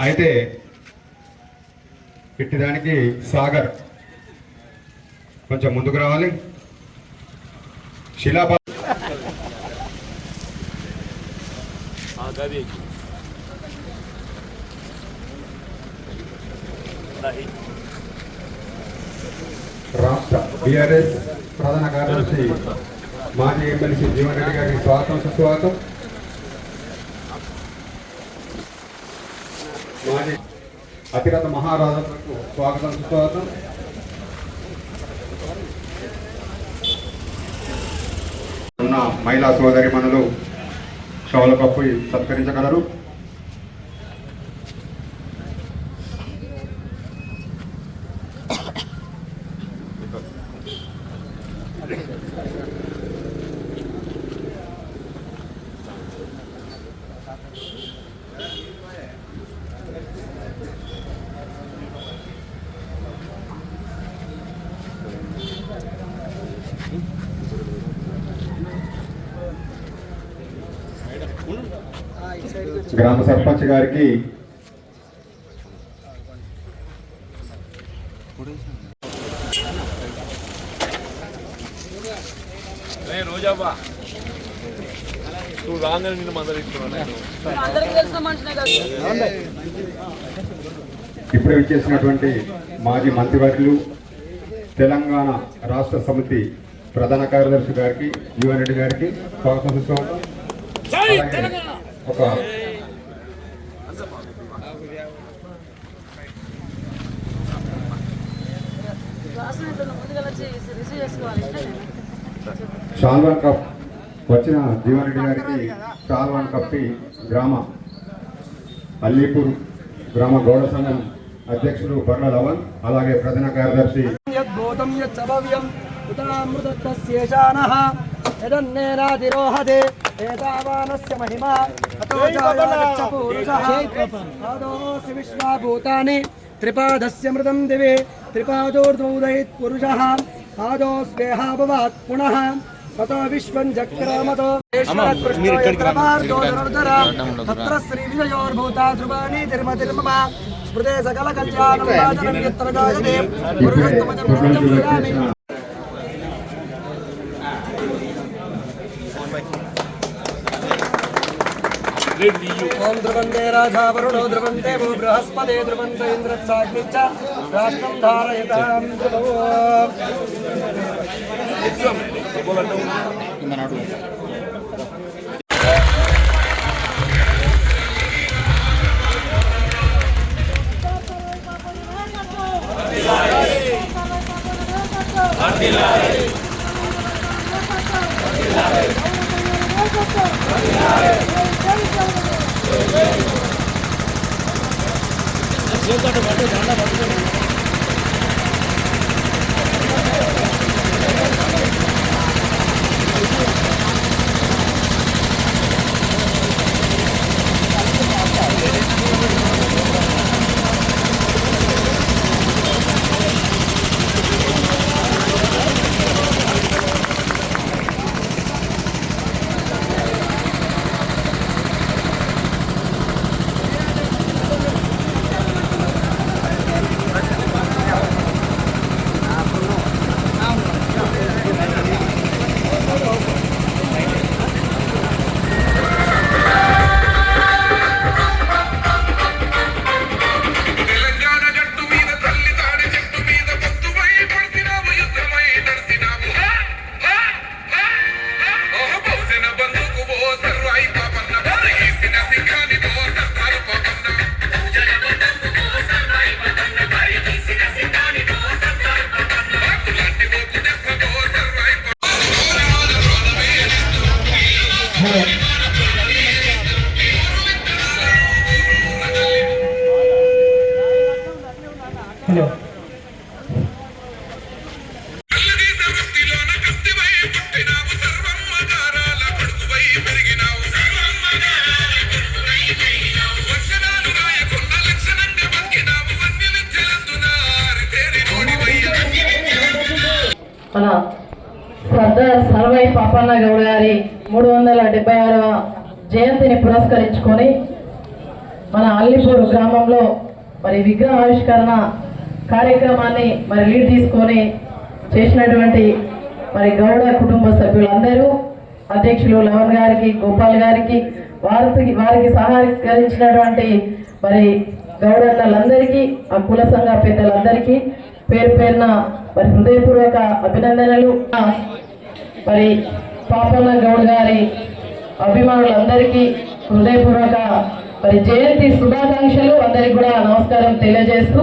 అయితే ఇట్టిదానికి సాగర్ కొంచెం ముందుకు రావాలి. శిలాబా రాష్ట్ర బీఆర్ఎస్ ప్రధాన కార్యదర్శి మాజీ ఎమ్మెల్సీ జీవన్ రెడ్డి గారికి స్వాగతం సుస్వాగతం. మాజీ అతిరథ మహారాజులకు స్వాగతం సుస్వాగతం. ఉన్న మహిళా సోదరి మనులు షావుల కప్పు సత్కరించగలరు. గ్రామ సర్పంచ్ గారికి ఇప్పుడు ఇచ్చేసినటువంటి మాజీ మంత్రివర్యులు తెలంగాణ రాష్ట్ర సమితి ప్రధాన కార్యదర్శి గారికి జీవన్ రెడ్డి గారికి స్వాగతం సుస్వాగతం. ఒక షాల్వాన్ కప్ వచ్చిన జీవన్ రెడ్డి గారికి షాల్వాన్ కప్పి గ్రామ అల్లీపూర్ గ్రామ గౌడ సంఘం అధ్యక్షుడు బర్ల లవన్ అలాగే ప్రధాన కార్యదర్శి యదన్నేనాదిరోహదే ఏతావానస్య మహిమా అతో జాయచ్చ పూరుషః ఆదోసి విశ్వాభూతాని త్రిపాదస్య మృతం దివే త్రిపాదోర్ధ్వోదయత్ పురుషః ఆదోస్వేహా భవాత్ పునః తతో విశ్వం చక్రమతో తత్ర శ్రీ విజయోర్భూతా ధ్రువాణి తిరుమతిర్మమ స్మృతే సకల కళ్యాణం రాజనం యత్ర జాయతే పురుషోత్తమజం పురామి. ఓం ధ్రువంతే రాజా వరుణో ధ్రువంతే భూ బృహస్పతే ధ్రువంత ఇంద్రస్సాగ్నిచ్చ రాష్ట్రం ధారయతాం హలో మన సర్దార్ సర్వై పాపన్న గౌడ్ గారి 376వ జయంతిని పురస్కరించుకొని మన అల్లిపూర్ గ్రామంలో మరి విగ్రహ ఆవిష్కరణ కార్యక్రమాన్ని మరి లీడ్ తీసుకొని చేసినటువంటి మరి గౌడ కుటుంబ సభ్యులందరూ, అధ్యక్షులు లవన్ గారికి, గోపాల్ గారికి, వారికి సహకరించినటువంటి మరి గౌడన్నలందరికీ, ఆ కుల సంఘ పెద్దలందరికీ పేరు పేరున మరి హృదయపూర్వక అభినందనలు. మరి పాపన్న గౌడ్ గారి అభిమానులందరికీ హృదయపూర్వక మరి జయంతి శుభాకాంక్షలు, అందరికి కూడా నమస్కారం తెలియజేస్తూ,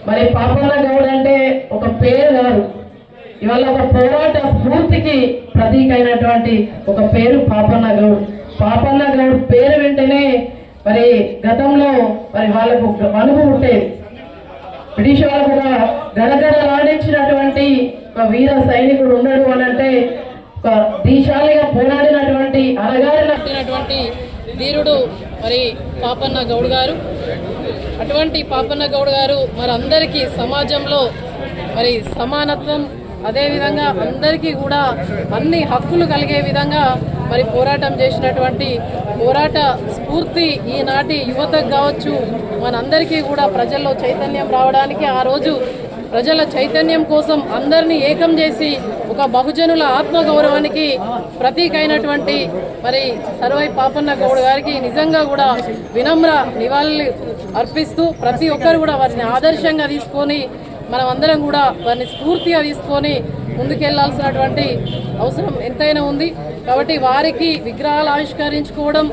మరి పాపన్న గౌడ్ అంటే ఒక పేరు కాదు, ఇవాళ ఒక పోరాట స్ఫూర్తికి ప్రతీక అయినటువంటి ఒక పేరు పాపన్న గౌడ్. పాపన్న గౌడ్ పేరు వెంటనే మరి గతంలో మరి వాళ్ళకు వణుకు ఉండేది. బ్రిటిష్ వాళ్ళకు ఒక గడగడలాడించినటువంటి ఒక వీర సైనికుడు ఉన్నాడు అని అంటే, ఒక దీశాలిగా పోరాడినటువంటి అరగారినటువంటి ధీరుడు మరి పాపన్న గౌడ్ గారు. అటువంటి పాపన్న గౌడ్ గారు మరి అందరికీ సమాజంలో మరి సమానత్వం, అదేవిధంగా అందరికీ కూడా అన్ని హక్కులు కలిగే విధంగా మరి పోరాటం చేసినటువంటి పోరాట స్ఫూర్తి ఈనాటి యువతకు కావచ్చు, మనందరికీ కూడా ప్రజల్లో చైతన్యం రావడానికి, ఆ రోజు ప్రజల చైతన్యం కోసం అందరినీ ఏకం చేసి ఒక బహుజనుల ఆత్మగౌరవానికి ప్రతీక అయినటువంటి మరి సర్వై పాపన్న గౌడ్ గారికి నిజంగా కూడా వినమ్ర నివాళులు అర్పిస్తూ, ప్రతి ఒక్కరు కూడా వారిని ఆదర్శంగా తీసుకొని మనం అందరం కూడా వారిని స్ఫూర్తిగా తీసుకొని ముందుకెళ్లాల్సినటువంటి అవసరం ఎంతైనా ఉంది. కాబట్టి వారికి విగ్రహాలు ఆవిష్కరించుకోవడం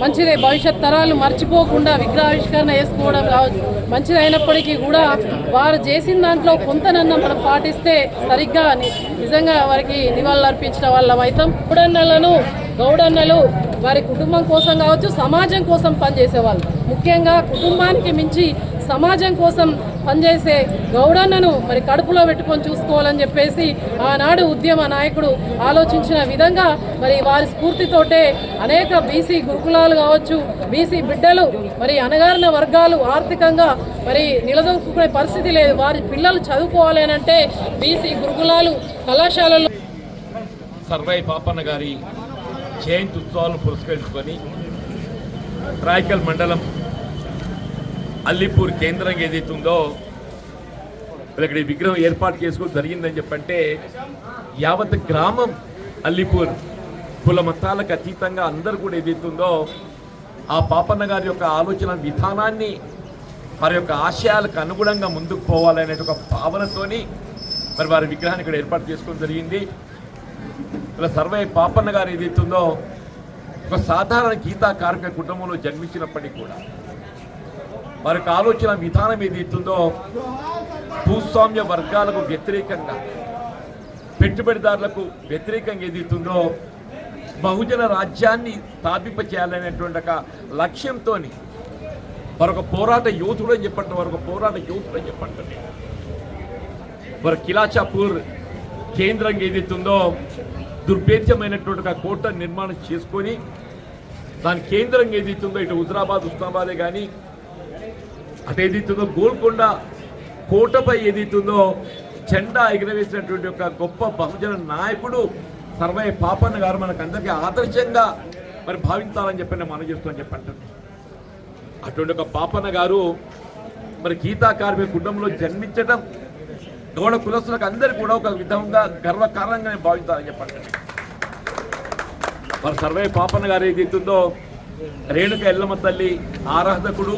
మంచిదే, భవిష్యత్ తరాలు మర్చిపోకుండా విగ్రహావిష్కరణ చేసుకోవడం కావచ్చు మంచిదైనప్పటికీ కూడా వారు చేసిన దాంట్లో కొంతనన్నా మనం పాటిస్తే సరిగ్గా నిజంగా వారికి నివాళులు అర్పించిన వాళ్ళం అవుతాం. గౌడన్నలు వారి కుటుంబం కోసం కావచ్చు, సమాజం కోసం పనిచేసేవాళ్ళు, ముఖ్యంగా కుటుంబానికి మించి సమాజం కోసం పనిచేసే గౌడన్నను మరి కడుపులో పెట్టుకొని చూసుకోవాలని చెప్పేసి ఆనాడు ఉద్యమ నాయకుడు ఆలోచించిన విధంగా మరి వారి స్ఫూర్తితోటే అనేక బీసీ గురుకులాలు కావచ్చు, బీసీ బిడ్డలు మరి అణగారిన వర్గాలు ఆర్థికంగా మరి నిలదొక్కునే పరిస్థితి లేదు, వారి పిల్లలు చదువుకోవాలి అని అంటే బీసీ గురుకులాలు కళాశాలలు. సర్వై పాపన్న గారి జయంతి ఉత్సవాలను పురస్కరించుకొని రాయకల్ మండలం అల్లిపూర్ కేంద్రంగా ఏదైతుందో ఇక్కడ విగ్రహం ఏర్పాటు చేసుకోవడం జరిగిందని చెప్పంటే, యావత్ గ్రామం అల్లిపూర్ కుల మతాలకు అతీతంగా అందరూ కూడా ఏదైతుందో ఆ పాపన్న గారి యొక్క ఆలోచన విధానాన్ని, వారి యొక్క ఆశయాలకు అనుగుణంగా ముందుకు పోవాలనే ఒక భావనతోని మరి వారి విగ్రహాన్ని ఇక్కడ ఏర్పాటు చేసుకోవడం జరిగింది. ఇలా సర్వై పాపన్న గారు ఏదైతుందో ఒక సాధారణ గీతా కార్మిక కుటుంబంలో జన్మించినప్పటికీ కూడా వారి యొక్క ఆలోచన విధానం ఏదైతుందో భూస్వామ్య వర్గాలకు వ్యతిరేకంగా, పెట్టుబడిదారులకు వ్యతిరేకంగా ఏదైతుందో బహుజన రాజ్యాన్ని స్థాపింప చేయాలనేటువంటి ఒక లక్ష్యంతో మరొక పోరాట యోధుడు అని చెప్పండి, మరొక పోరాట యోధుడు అని చెప్పండి. మరి కిలాచాపూర్ కేంద్రంగా ఏదైతుందో దుర్భేద్యమైనటువంటి ఒక కోట నిర్మాణం చేసుకొని దాని కేంద్రంగా ఏదైతుందో ఇటు హుజరాబాద్, ఉస్మానాబాదే కానీ అటేదైతుందో గోల్కొండ కోటపై ఏదైతుందో జెండా ఎగరవేసినటువంటి ఒక గొప్ప బహుజన నాయకుడు సర్వై పాపన్న గారు మనకు అందరికీ ఆదర్శంగా మరి భావించాలని చెప్పి మనం చేస్తామని చెప్పంటారు. అటువంటి ఒక పాపన్న గారు మరి గీతా కార్మిక కుటుంబంలో జన్మించడం గౌడ కులస్తులకు అందరికీ కూడా ఒక విధంగా గర్వకారణంగా భావించాలని చెప్పండి. మరి సర్వై పాపన్న గారు ఏదైతుందో రేణుక ఎల్లమ్మ తల్లి ఆరాధకుడు,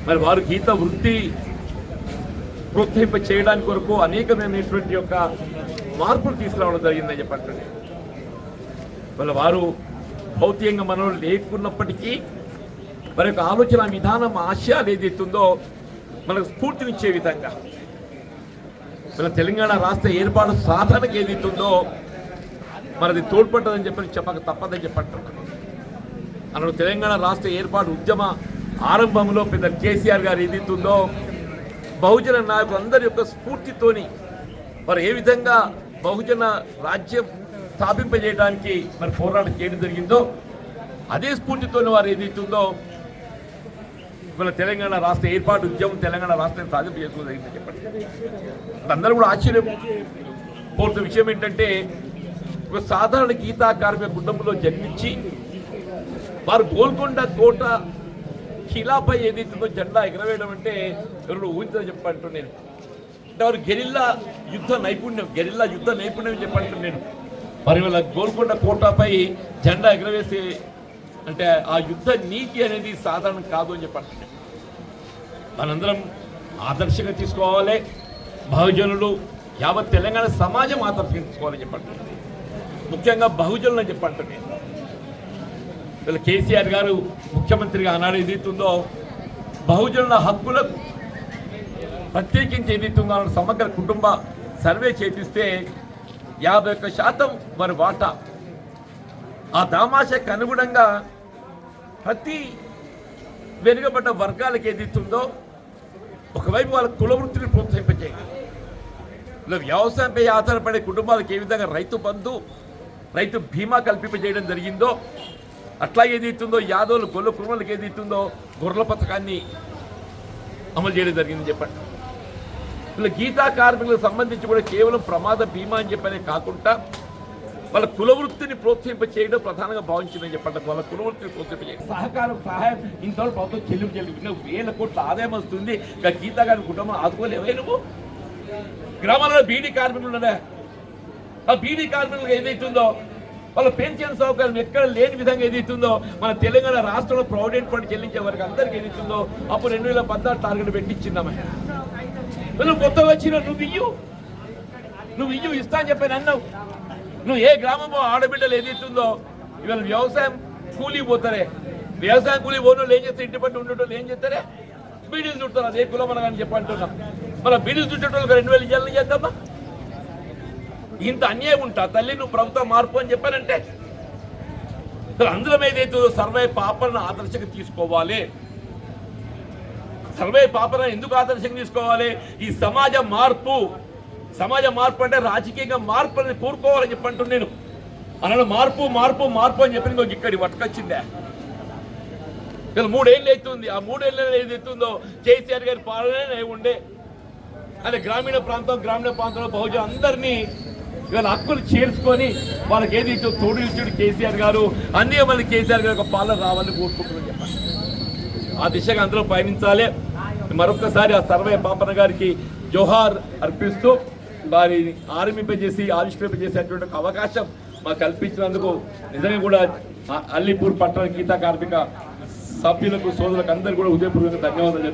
మరి వారు గీత వృత్తి ప్రోత్సహింప చేయడానికి కొరకు అనేకమైనటువంటి యొక్క మార్పులు తీసుకురావడం జరిగిందని చెప్పండి. మరి వారు భౌతికంగా మనం లేకున్నప్పటికీ మరి యొక్క ఆలోచన విధానం, ఆశయాలు ఏదైతుందో మనకు స్ఫూర్తినిచ్చే విధంగా మన తెలంగాణ రాష్ట్ర ఏర్పాటు సాధనకు ఏదైతుందో మనది తోడ్పడ్డదని చెప్పక తప్పదని చెప్పంటున్నాను. అన్న తెలంగాణ రాష్ట్ర ఏర్పాటు ఉద్యమ ఆరంభంలో పెద్ద కేసీఆర్ గారు ఏదైతుందో బహుజన నాయకులందరి యొక్క స్ఫూర్తితోని మరి ఏ విధంగా బహుజన రాజ్యం స్థాపింపజేయడానికి మరి పోరాటం చేయడం జరిగిందో అదే స్ఫూర్తితోని వారు ఏదైతుందో మన తెలంగాణ రాష్ట్ర ఏర్పాటు ఉద్యమం తెలంగాణ రాష్ట్రాన్ని సాధింపు చేసుకోవడం జరిగిందని చెప్పండి. అందరూ కూడా ఆశ్చర్యపోతున్న విషయం ఏంటంటే, ఒక సాధారణ గీతా కార్మిక కుటుంబంలో జన్మించి వారు గోల్కొండ కోట ఖిలాపై ఏదైతుందో జెండా ఎగరవేయడం అంటే ఎవరు ఊహించదని చెప్పంటూ నేను అంటే వారు గెరిల్లా యుద్ధ నైపుణ్యం చెప్పంటూ నేను మరి వాళ్ళ గోల్కొండ కోటపై జెండా ఎగరవేసి అంటే ఆ యుద్ధ నీతి అనేది సాధారణం కాదు అని చెప్పంటున్నాను. మనందరం ఆదర్శంగా తీసుకోవాలి, బహుజనులు యావత్ తెలంగాణ సమాజం ఆదర్శంగా తీసుకోవాలని చెప్పంటున్నాను. ముఖ్యంగా బహుజనులు అని చెప్పంటున్నాను. వీళ్ళ కేసీఆర్ గారు ముఖ్యమంత్రిగా ఆనాడు ఏదైతుందో బహుజనుల హక్కులకు ప్రత్యేకించి ఏదైతుందో సమగ్ర కుటుంబ సర్వే చేపిస్తే 51% వారి వాటా. ఆ దామాషకు అనుగుణంగా ప్రతి వెనుకబడ్డ వర్గాలకు ఏదైతుందో ఒకవైపు వాళ్ళ కుల వృత్తిని ప్రోత్సహింపచేయాలి. ఇలా వ్యవసాయంపై ఆధారపడే కుటుంబాలకు ఏ విధంగా రైతు బంధు రైతు బీమా కల్పింపజేయడం జరిగిందో అట్లా ఏదైతుందో యాదవులు గొల్ల కుటుంబాలకు ఏదైతుందో గొర్రెల పథకాన్ని అమలు చేయడం జరిగిందని చెప్పండి. ఇలా గీతా కార్మికులకు సంబంధించి కూడా కేవలం ప్రమాద బీమా అని చెప్పనే కాకుండా వాళ్ళ కుల వృత్తిని ప్రోత్సహింపచేయడం ప్రధానంగా భావించిందని చెప్పండి. వాళ్ళ కుల వృత్తిని ప్రోత్సహింపచేయడం సహాయం ఇంతవరకు ప్రభుత్వం చెల్లింపు వేల కోట్ల ఆదాయం వస్తుంది. ఇంకా గీతా గారి కుటుంబం ఆదుకోలేవే నువ్వు? గ్రామాలలో బీడీ కార్మికులు ఉన్నారా? ఆ బీడీ కార్మికులకు ఏదైతుందో వాళ్ళ పెన్షన్ సౌకర్యం ఎక్కడ లేని విధంగా ఏదైతుందో మన తెలంగాణ రాష్ట్రంలో ప్రావిడెంట్ ఫండ్ చెల్లించే వారికి అందరికీ ఏదైతుందో అప్పుడు 2016 టార్గెట్ పెట్టించిందామా. నువ్వు కొత్తగా వచ్చిన నువ్వు ఇయ్యు ఇస్తా అని చెప్పాను అన్నావు. నువ్వు ఏ గ్రామంలో ఆడబిడ్డలు ఏదైతుందో ఇవాళ వ్యవసాయం కూలీ పోతారే, వ్యవసాయం కూలీ పోను ఏం చేస్తారు, ఇంటి పట్టి ఉండేటోళ్ళు ఏం చేస్తారే, బీడీలు చుట్టారు. అదే కులమనగా అని చెప్పి అంటున్నాం. మన బీడీలు చుట్టేటోళ్ళకి 2000 ఇవ్వాలని చేద్దామా? ఇంత అన్యాయం ఉంటా తల్లి నువ్వు ప్రభుత్వం మార్పు అని చెప్పానంటే? అందరం ఏదైతే సర్వే పాపలను ఆదర్శంగా తీసుకోవాలి. సర్వే పాపలను ఎందుకు ఆదర్శంగా తీసుకోవాలి? ఈ సమాజ మార్పు అంటే రాజకీయంగా మార్పు అని కోరుకోవాలని చెప్పంటున్నాను నేను. అలా మార్పు అని చెప్పి ఇక్కడి పట్టుకొచ్చిందే. ఇలా 3 ఏళ్ళు అవుతుంది. ఆ 3 ఏళ్ళ ఏదైతుందో కేసీఆర్ గారి పాలనే ఉండే. అదే గ్రామీణ ప్రాంతంలో బహుజన అందరినీ ఇవాళ హక్కులు చేర్చుకొని వాళ్ళకి ఏదైతే తోడు ఇచ్చాడు కేసీఆర్ గారు, అన్నీ మళ్ళీ కేసీఆర్ గారి యొక్క పాలన రావాలని కోరుకుంటున్నాను చెప్పండి. ఆ దిశగా అందరూ పయనించాలి. మరొకసారి ఆ సర్వే పాపన్న గారికి జోహార్ అర్పిస్తూ వారిని ఆవిష్కరింపజేసేటువంటి అవకాశం మాకు కల్పించినందుకు నిజంగా కూడా అల్లీపూర్ పట్టణ గీతా కార్మిక సభ్యులకు సోదరులకు అందరూ కూడా హృదయపూర్వకంగా ధన్యవాదాలు.